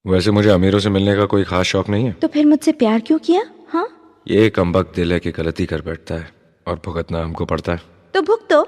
वैसे मुझे अमीरों से मिलने का कोई खास शौक नहीं है। तो फिर मुझसे प्यार क्यों किया? हाँ, ये कमबख्त दिल है कि गलती कर बैठता है और भुगतना हमको पड़ता है। तो भुगतो।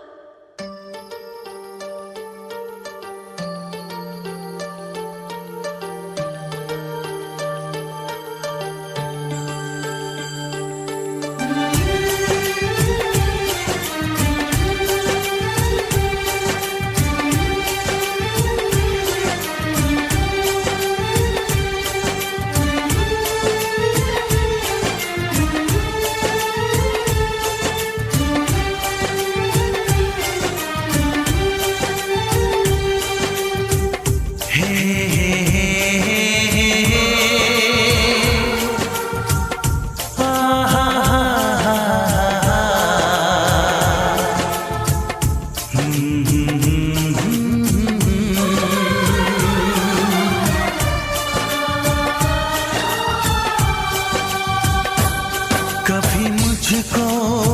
कभी मुझको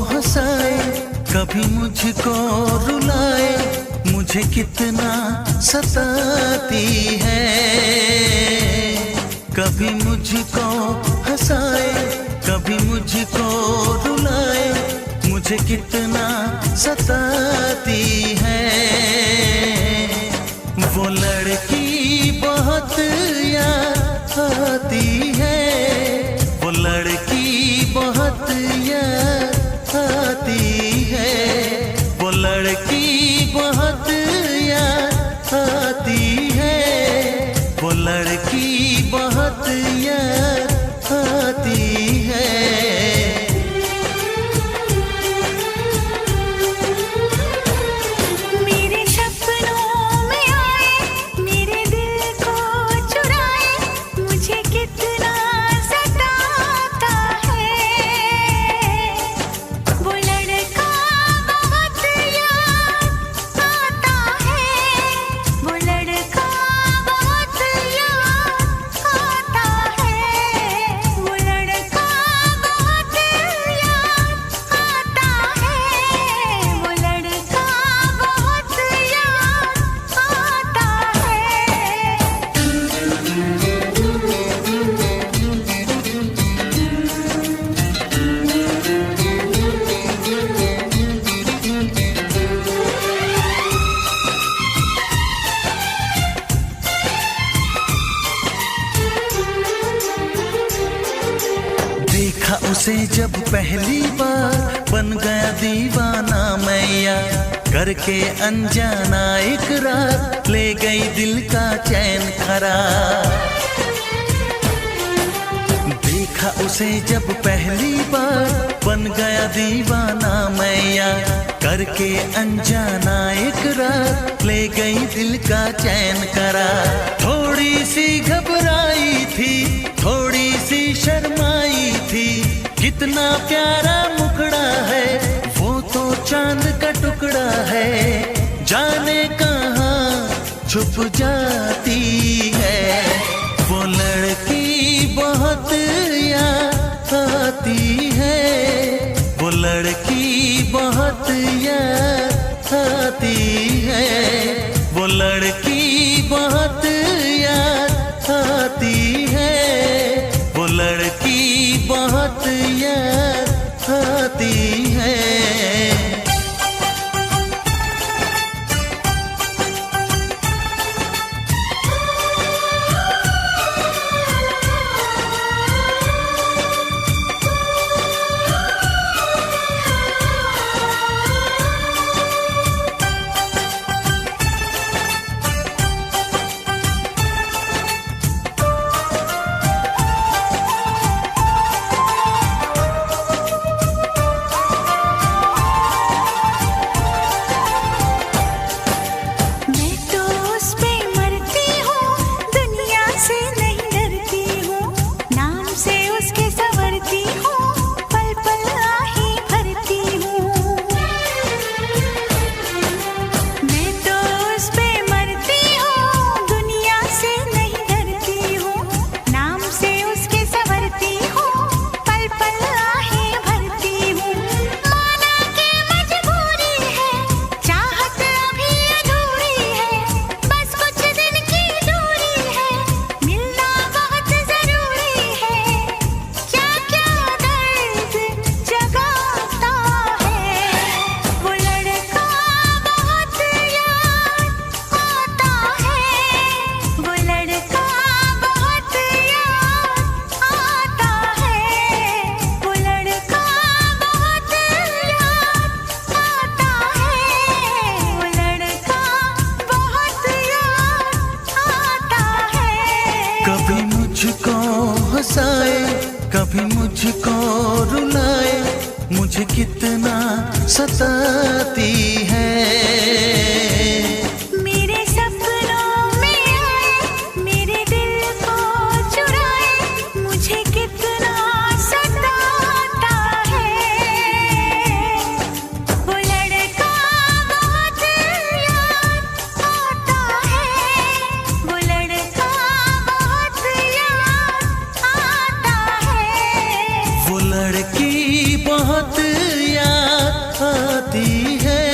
हंसाए, कभी मुझको रुलाए, मुझे कितना सताती है। कभी मुझको हंसाए, कभी मुझको रुलाए, मुझे कितना सताती है। वो लड़की बहुत याद आती है, वो लड़की बहुत याद आती है, वो लड़की बहुत याद आती है, वो लड़की बहुत याद आती है। मेरे सपनों में आए, मेरे दिल को चुराए, मुझे कितना सताता है। वो लड़का बहुत याद आता है, वो लड़का बहुत याद आता है, वो लड़का बहुत याद आता है, वो लड़का बहुत याद आता देखा उसे जब पहली बार, बन गया दीवाना मैया, करके अनजाना इकरार, ले गई दिल का चैन करार। देखा उसे जब पहली बार, बन गया दीवाना मैया, करके अनजाना इकरार, ले गई दिल का चैन करार। थोड़ी सी घबराई थी, थोड़ी सी शर्माई थी, कितना प्यारा मुखड़ा है, वो तो चांद का टुकड़ा है, जाने कहाँ छुप जाती है। वो लड़की बहुत याद आती है, वो लड़की बहुत याद आती है, वो लड़की बहुत याद आती है, वो लड़की बहुत याद आती है। मुझे कितना सताती है। मेरे सपनों में आए, मेरे दिल को चुराए, मुझे कितना सताता है। वो लड़का बहुत याद आता है, वो लड़का बहुत याद आता है। वो लड़की बहुत याद आती है,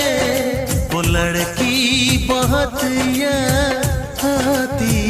वो लड़की बहुत याद आती